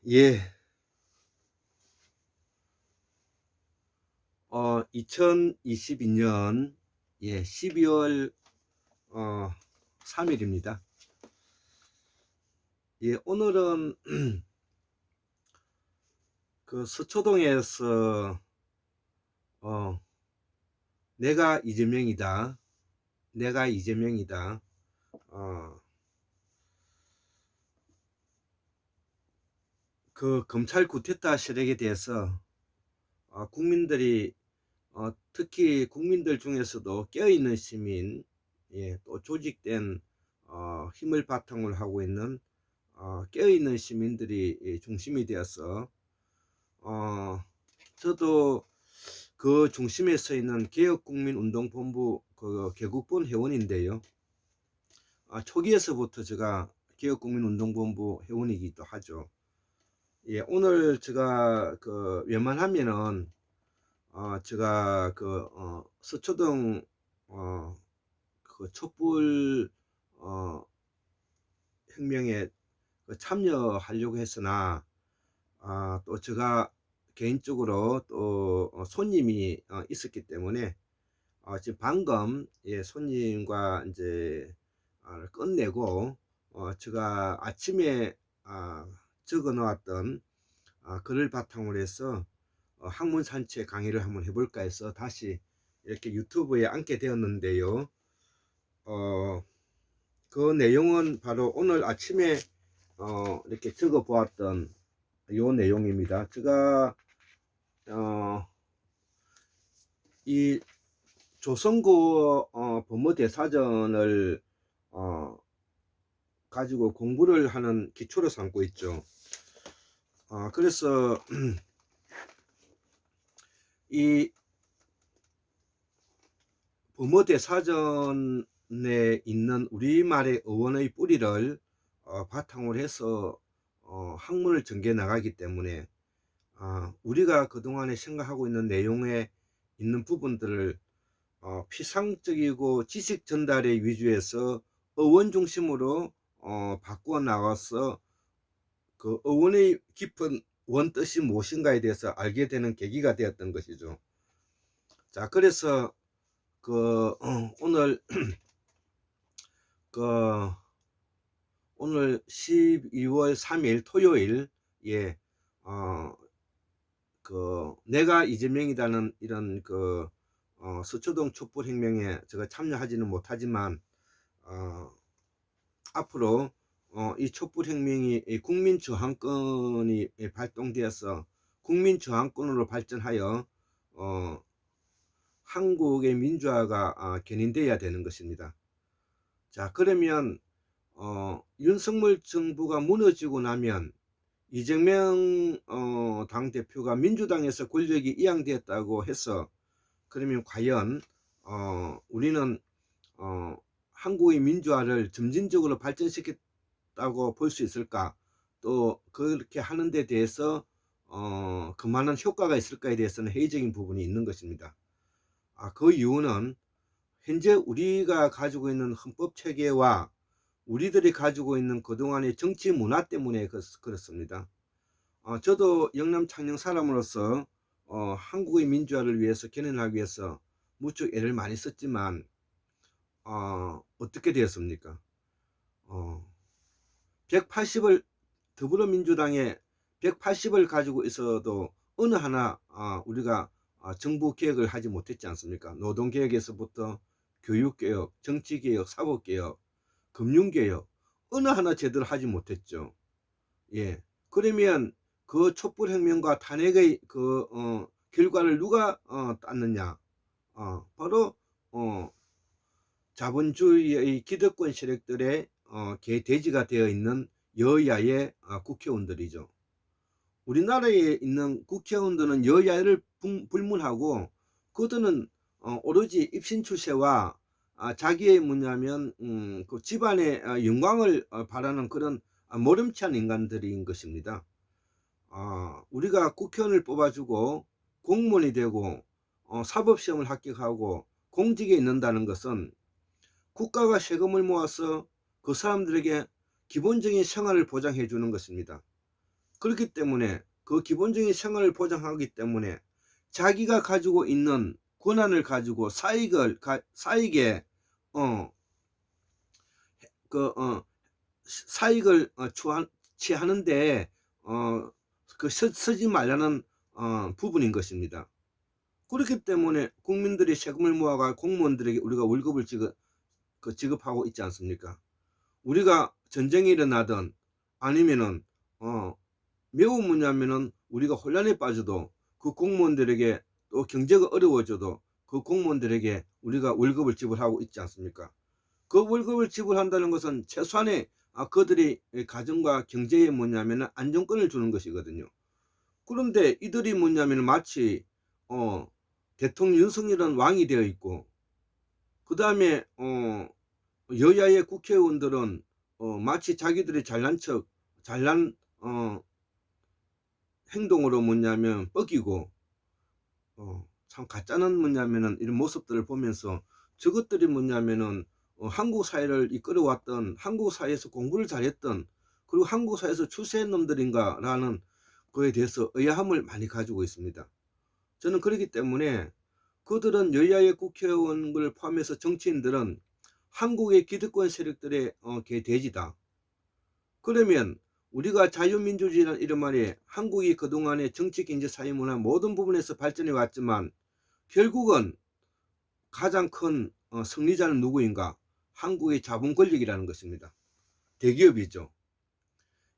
예, 2022년 12월 3일입니다. 예, 오늘은 그 서초동에서 어, 내가 이재명이다, 내가 이재명이다. 어, 그 검찰 구태타 세력에 대해서 국민들이 특히 국민들 중에서도 깨어있는 시민, 또 조직된 힘을 바탕으로 하고 있는 깨어있는 시민들이 중심이 되어서 저도 그 중심에 서 있는 개혁국민운동본부 그 개국본 회원인데요. 초기에서부터 제가 개혁국민운동본부 회원이기도 하죠. 예, 오늘 제가 그 웬만하면은 제가 그 서초동 그 촛불 혁명에 참여하려고 했으나 또 제가 개인적으로 또 손님이 있었기 때문에 지금 방금 손님과 이제 끝내고 제가 아침에 적어 놓았던 글을 바탕으로 해서 학문 산책 강의를 한번 해볼까 해서 다시 이렇게 유튜브에 앉게 되었는데요. 그 내용은 바로 오늘 아침에 이렇게 적어 보았던 요 내용입니다. 제가 이 조선고 법무대사전을 가지고 공부를 하는 기초로 삼고 있죠. 그래서 이 법무대사전에 있는 우리말의 어원의 뿌리를 바탕으로 해서 학문을 전개해 나가기 때문에 우리가 그동안에 생각하고 있는 내용에 있는 부분들을 피상적이고 지식 전달의 위주에서 어원 중심으로 바꾸어 나가서 그 어원의 깊은 원뜻이 무엇인가에 대해서 알게 되는 계기가 되었던 것이죠. 자, 그래서 그 오늘 그 오늘 12월 3일 토요일 그 내가 이재명이라는 이런 그 서초동 촛불혁명에 제가 참여하지는 못하지만 앞으로 이 촛불혁명이 국민저항권이 발동되어서 국민저항권으로 발전하여 한국의 민주화가 견인되어야 되는 것입니다. 자, 그러면 윤석열 정부가 무너지고 나면 이재명 당대표가 민주당에서 권력이 이양되었다고 해서 그러면 과연 우리는 한국의 민주화를 점진적으로 발전시켰다고 볼 수 있을까? 또 그렇게 하는 데 대해서 그만한 효과가 있을까에 대해서는 회의적인 부분이 있는 것입니다. 그 이유는 현재 우리가 가지고 있는 헌법 체계와 우리들이 가지고 있는 그동안의 정치 문화 때문에 그렇습니다. 저도 영남 창녕 사람으로서 한국의 민주화를 위해서 견인하기 위해서 무척 애를 많이 썼지만 어떻게 되었습니까? 180을 더불어민주당에 180을 가지고 있어도 어느 하나 우리가 정부 개혁을 하지 못했지 않습니까? 노동개혁에서부터 교육개혁, 정치개혁, 사법개혁, 금융개혁 어느 하나 제대로 하지 못했죠. 예. 그러면 그 촛불혁명과 탄핵의 그 결과를 누가 땄느냐? 바로 자본주의의 기득권 세력들의 개돼지가 되어 있는 여야의 국회의원들이죠. 우리나라에 있는 국회의원들은 여야를 불문하고 그들은 오로지 입신출세와 자기의 뭐냐면 그 집안의 영광을 바라는 그런 모름치한 인간들인 것입니다. 우리가 국회의원을 뽑아주고 공무원이 되고 사법시험을 합격하고 공직에 있는다는 것은 국가가 세금을 모아서 그 사람들에게 기본적인 생활을 보장해 주는 것입니다. 그렇기 때문에 그 기본적인 생활을 보장하기 때문에 자기가 가지고 있는 권한을 가지고 사익에 어, 사익을 취하는데 쓰지 말라는 부분인 것입니다. 그렇기 때문에 국민들이 세금을 모아가 공무원들에게 우리가 월급을 지급하고 있지 않습니까? 우리가 전쟁이 일어나든 아니면은 매우 뭐냐면은 우리가 혼란에 빠져도 그 공무원들에게, 또 경제가 어려워져도 그 공무원들에게 우리가 월급을 지불하고 있지 않습니까? 그 월급을 지불한다는 것은 최소한의 그들이 가정과 경제에 뭐냐면은 안정권을 주는 것이거든요. 그런데 이들이 뭐냐면 마치 대통령 윤석열은 왕이 되어 있고, 그 다음에 여야의 국회의원들은 마치 자기들이 잘난 척, 잘난 행동으로 뭐냐면 뻑이고, 참 가짜는 뭐냐면은 이런 모습들을 보면서 저것들이 뭐냐면은 한국 사회를 이끌어왔던, 한국 사회에서 공부를 잘했던, 그리고 한국 사회에서 출세한 놈들인가 라는 거에 대해서 의아함을 많이 가지고 있습니다. 저는 그렇기 때문에 그들은 여야의 국회의원을 포함해서 정치인들은 한국의 기득권 세력들의 개돼지다. 그러면 우리가 자유민주주의라는 이름 아래 한국이 그동안의 정치, 경제, 사회, 문화 모든 부분에서 발전해 왔지만 결국은 가장 큰 승리자는 누구인가? 한국의 자본 권력이라는 것입니다. 대기업이죠.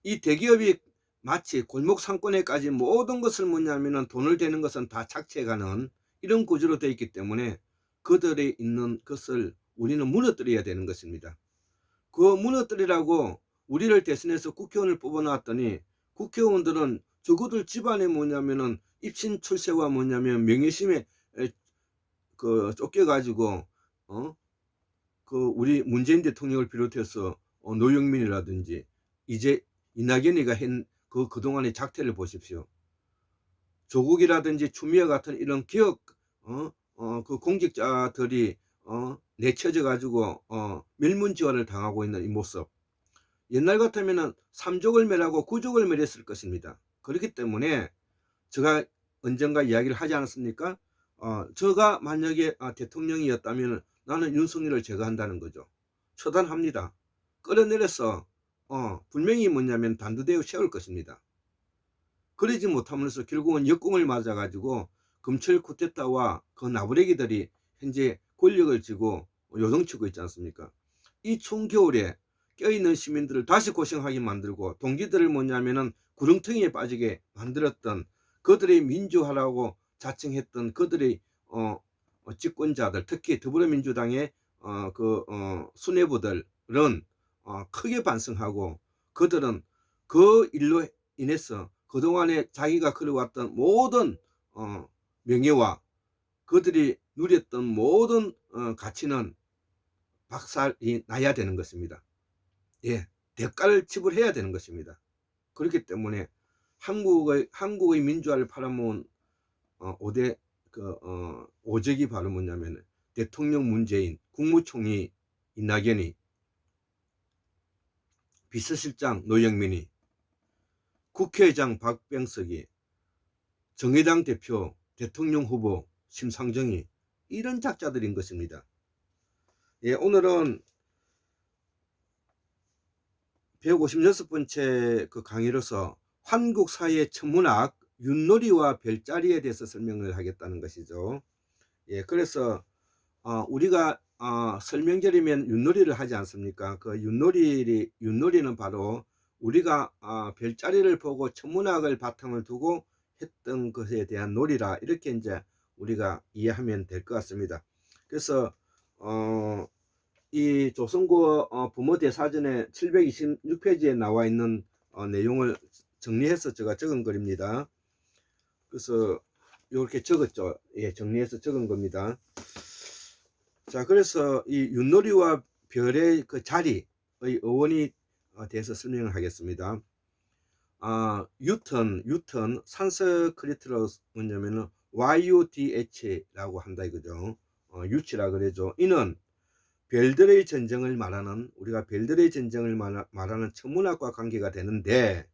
이 대기업이 마치 골목 상권에까지 모든 것을 뭐냐면은 돈을 대는 것은 다 착취해가는 이런 구조로 되어 있기 때문에 그들이 있는 것을 우리는 무너뜨려야 되는 것입니다. 그 무너뜨리라고 우리를 대신해서 국회의원을 뽑아놨더니 국회의원들은 적어도 집안에 뭐냐면은 입신 출세와 뭐냐면 명예심에 쫓겨가지고 우리 문재인 대통령을 비롯해서 노영민이라든지 이제 이낙연이가 그동안의 작태를 보십시오. 조국이라든지 추미애 같은 이런 기업 그 공직자들이 내쳐져 가지고 멸문지화를 당하고 있는 이 모습, 옛날 같으면은 3족을 멸하고 9족을 멸했을 것입니다. 그렇기 때문에 제가 언젠가 이야기를 하지 않았습니까? 제가 만약에 대통령이었다면 나는 윤석열을 제거한다는 거죠. 처단합니다. 끌어내려서 분명히 뭐냐면 단두대에 세울 것입니다. 그러지 못하면서 결국은 역공을 맞아 가지고 검찰 쿠데타와 그 나부레기들이 현재 권력을 쥐고 요동치고 있지 않습니까? 이 추운 겨울에 껴있는 시민들을 다시 고생하게 만들고 동기들을 뭐냐면은 구렁텅이에 빠지게 만들었던, 그들의 민주화라고 자칭했던 그들의 집권자들, 특히 더불어민주당의 수뇌부들은 크게 반성하고, 그들은 그 일로 인해서 그동안에 자기가 그려왔던 모든 명예와 그들이 누렸던 모든 가치는 박살이 나야 되는 것입니다. 예, 대가를 지불해야 되는 것입니다. 그렇기 때문에 한국의 민주화를 팔아먹은 5대 오적이 바로 뭐냐면 대통령 문재인, 국무총리 이낙연이, 비서실장 노영민이, 국회의장 박병석이, 정의당 대표, 대통령 후보 심상정이, 이런 작자들인 것입니다. 예, 오늘은 156번째 그 강의로서 한국사회 천문학 윷놀이와 별자리에 대해서 설명을 하겠다는 것이죠. 예, 그래서 우리가 설명절이면 윷놀이를 하지 않습니까? 그 윷놀이는 바로 우리가 별자리를 보고 천문학을 바탕을 두고 했던 것에 대한 놀이라, 이렇게 이제 우리가 이해하면 될 것 같습니다. 그래서 이 조선고 부모대사전에 726페이지에 나와 있는 내용을 정리해서 제가 적은 글입니다. 그래서 이렇게 적었죠. 예, 정리해서 적은 겁니다. 자, 그래서 이 윷놀이와 별의 그 자리의 어원이 대해서 설명을 하겠습니다. 유턴 산스크리트로 뭐냐면은 YUDH라고 한다 이거죠. 유치라 그러죠. 이는 별들의 전쟁을 말하는, 우리가 별들의 전쟁을 말하는 천문학과 관계가 되는데,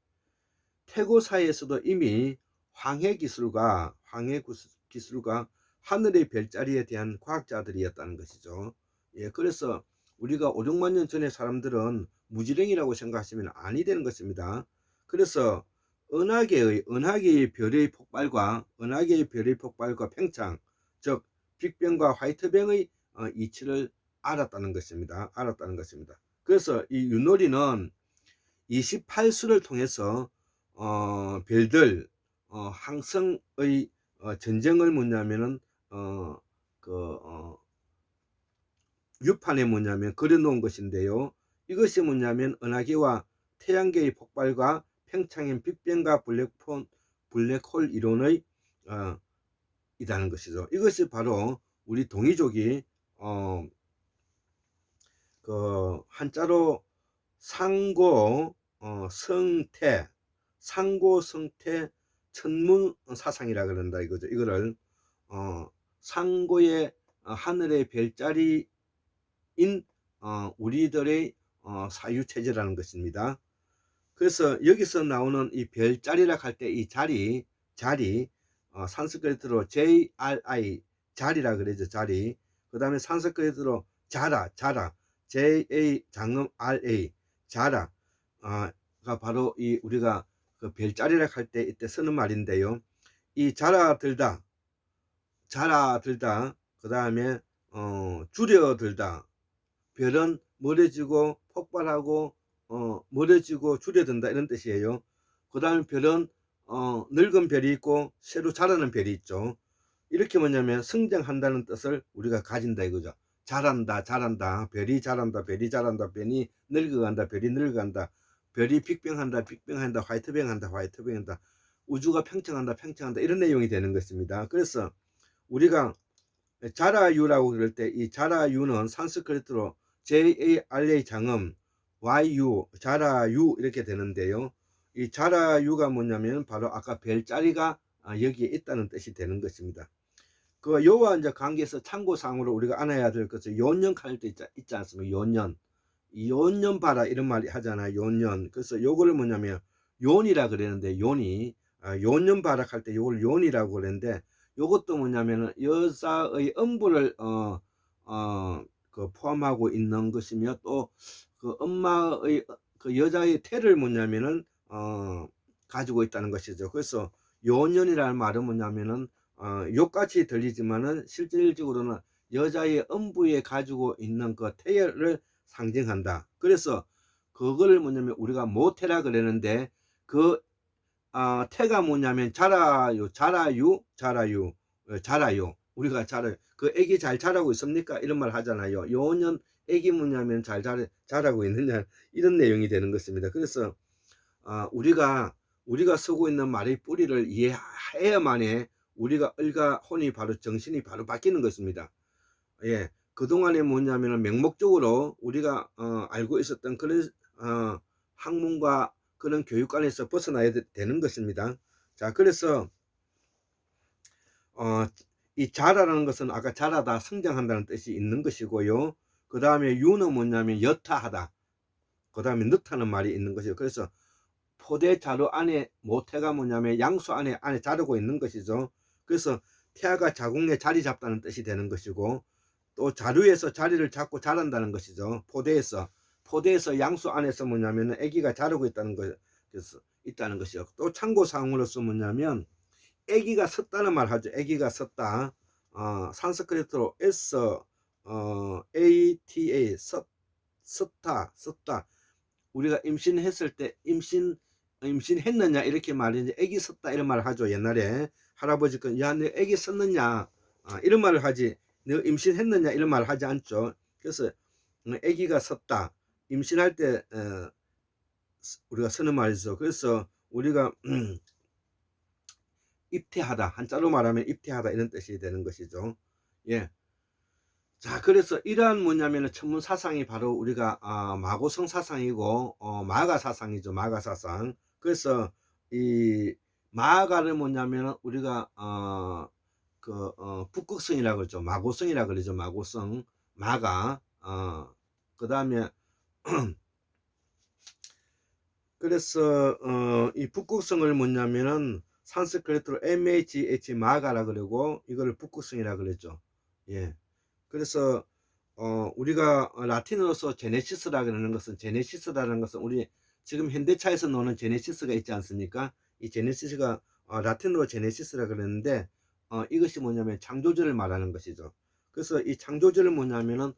태고사에서도 이미 기술과 하늘의 별자리에 대한 과학자들이었다는 것이죠. 예, 그래서 우리가 5, 6만 년 전에 사람들은 무지랭이라고 생각하시면 아니 되는 것입니다. 그래서 은하계의 별의 폭발과 팽창, 즉 빅뱅과 화이트뱅의 이치를 알았다는 것입니다. 그래서 이 윷놀이는 28수를 통해서 별들 항성의 전쟁을 뭐냐면은 유판에 뭐냐면 그려놓은 것인데요. 이것이 뭐냐면 은하계와 태양계의 폭발과 팽창인 빅뱅과 블랙홀 이론의 이라는 것이죠. 이것이 바로 우리 동이족이 그 한자로 상고 성태 천문 사상이라 그런다 이거죠. 이거를 상고의 하늘의 별자리인 우리들의 사유체제라는 것입니다. 그래서 여기서 나오는 이 별자리라 할 때 이 자리 산스크리트로 JRI 자리라 그러죠. 자리. 그 다음에 산스크리트로 자라 JA 장음 RA 자라 가 바로 이 우리가 그 별자리라 할 때 이때 쓰는 말인데요. 이 자라들다 그 다음에 줄여들다, 별은 멀어지고 폭발하고 멀어지고 줄여든다 이런 뜻이에요. 그 다음에 별은 늙은 별이 있고 새로 자라는 별이 있죠. 이렇게 뭐냐면 성장한다는 뜻을 우리가 가진다 이거죠. 자란다 별이 자란다 별이 늙어간다 별이 늙어간다, 별이 빅뱅한다 화이트뱅한다 우주가 팽창한다 이런 내용이 되는 것입니다. 그래서 우리가 자라유라고 그럴 때 이 자라유는 산스크리트로 JARA 장음 YU 자라유 이렇게 되는데요. 이 자라유가 뭐냐면 바로 아까 별자리가 여기에 있다는 뜻이 되는 것입니다. 그 요와 이제 관계에서 참고사항으로 우리가 알아야 될 것은 요년 할 때 있지 않습니까? 요년 봐라 이런 말이 하잖아요. 요년. 그래서 요거를 뭐냐면 요니라 그랬는데 요년 봐라 할 때 요걸 요니라고 그랬는데, 요것도 뭐냐면은 여자의 음부를 그 포함하고 있는 것이며, 또 그 엄마의 그 여자의 태를 뭐냐면은 가지고 있다는 것이죠. 그래서 요년이라는 말은 뭐냐면은 욕같이 들리지만은 실질적으로는 여자의 음부에 가지고 있는 그 태를 상징한다. 그래서 그걸 뭐냐면 우리가 모태라 그러는데, 그 태가 뭐냐면 자라유 우리가 자라요. 그 애기 잘 자라고 있습니까? 이런 말 하잖아요. 요년 애기 뭐냐면 잘 자라고 있느냐 이런 내용이 되는 것입니다. 그래서 우리가 쓰고 있는 말의 뿌리를 이해해야만이 우리가 을과 혼이 바로 정신이 바로 바뀌는 것입니다. 예, 그동안에 뭐냐면 맹목적으로 우리가 알고 있었던 그런 학문과 그런 교육관에서 벗어나야 되는 것입니다. 자, 그래서 이 자라라는 것은 아까 자라다 성장한다는 뜻이 있는 것이고요. 그 다음에 유는 뭐냐면 여타하다, 그 다음에 넣다는 말이 있는 것이죠. 그래서 포대 자루 안에 모태가 뭐냐면 양수 안에 자르고 있는 것이죠. 그래서 태아가 자궁에 자리 잡다는 뜻이 되는 것이고, 또 자루에서 자리를 잡고 자란다는 것이죠. 포대에서 양수 안에서 뭐냐면 아기가 자르고 있다는 것이요. 또 참고사항으로서 뭐냐면 아기가 섰다는 말 하죠. 아기가 섰다. 산스크리트로 ATA 섰다. 우리가 임신했을 때 임신했느냐 이렇게 말이지, 아기 섰다 이런 말을 하죠. 옛날에 할아버지 야너 아기 섰느냐 이런 말을 하지, 너 임신했느냐 이런 말을 하지 않죠. 그래서 아기가 섰다, 임신할 때 우리가 쓰는 말이죠. 그래서 우리가 입퇴하다, 한자로 말하면 입퇴하다 이런 뜻이 되는 것이죠. 예. 자, 그래서 이러한 뭐냐면 천문 사상이 바로 우리가 마고성 사상이고 마가 사상이죠. 마가 사상. 그래서 이 마가를 뭐냐면 우리가 북극성이라고 그러죠. 마고성이라고 그러죠. 마고성 마가. 그 다음에 그래서 이 북극성을 뭐냐면은 산스크리트로 MHH 마가라 그러고 이걸 북극성이라 그랬죠. 예. 그래서 우리가 라틴어로서 제네시스라 그러는 것은, 제네시스라는 것은 우리 지금 현대차에서 노는 제네시스가 있지 않습니까? 이 제네시스가 라틴어로 제네시스라 그러는데 이것이 뭐냐면 창조주를 말하는 것이죠. 그래서 이 창조주를 뭐냐면은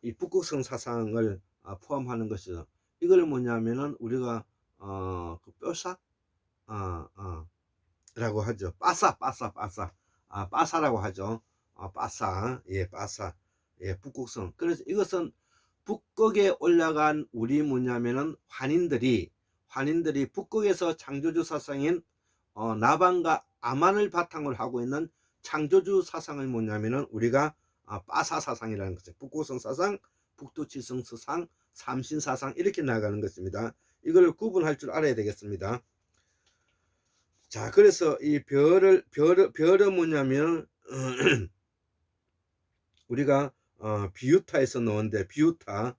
이 북극성 사상을 포함하는 것이죠. 이걸 뭐냐면은 우리가 그 뼈사 라고 하죠. 빠사라고 하죠. 빠사, 예, 빠사, 예, 북극성. 그래서 이것은 북극에 올라간 우리 뭐냐면은 환인들이 북극에서 창조주 사상인 나반과 아만을 바탕으로 하고 있는 창조주 사상을 뭐냐면은 우리가 빠사 사상이라는 거죠. 북극성 사상, 북두칠성 사상, 삼신 사상 이렇게 나가는 것입니다. 이걸 구분할 줄 알아야 되겠습니다. 자, 그래서 이 별은 뭐냐면 우리가 비유타에서 넣었는데 비유타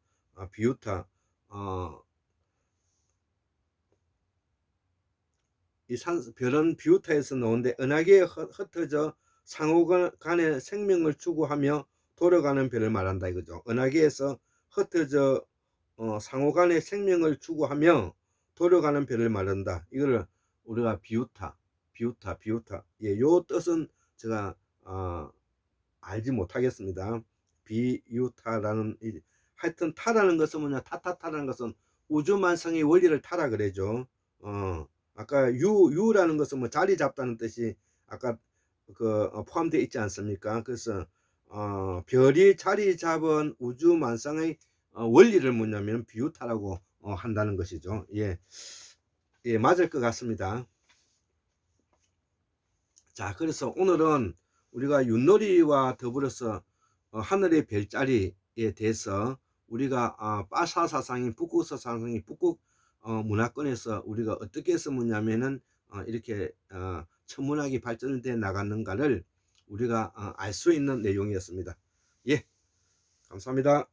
이 별은 비유타에서 넣었는데 은하계에 흩어져 상호간의 생명을 추구하며 돌아가는 별을 말한다 이거죠. 은하계에서 흩어져 상호간의 생명을 추구하며 돌아가는 별을 말한다. 이거를 우리가 비유타. 예, 요 뜻은 제가 알지 못하겠습니다. 비유타라는 하여튼 타라는 것은 뭐냐, 타타타라는 것은 우주만성의 원리를 타라 그래죠. 아까 유라는 것은 뭐 자리 잡다는 뜻이 아까 포함되어 있지 않습니까? 그래서 별이 자리 잡은 우주만성의 원리를 뭐냐면 비유타라고 한다는 것이죠. 예, 예, 맞을 것 같습니다. 자, 그래서 오늘은 우리가 윷놀이와 더불어서 하늘의 별자리에 대해서 우리가 빠사 사상인 북극 사상인 북극 문화권에서 우리가 어떻게 해서 뭐냐면은 이렇게 천문학이 발전돼 나갔는가를 우리가 알 수 있는 내용이었습니다. 예, 감사합니다.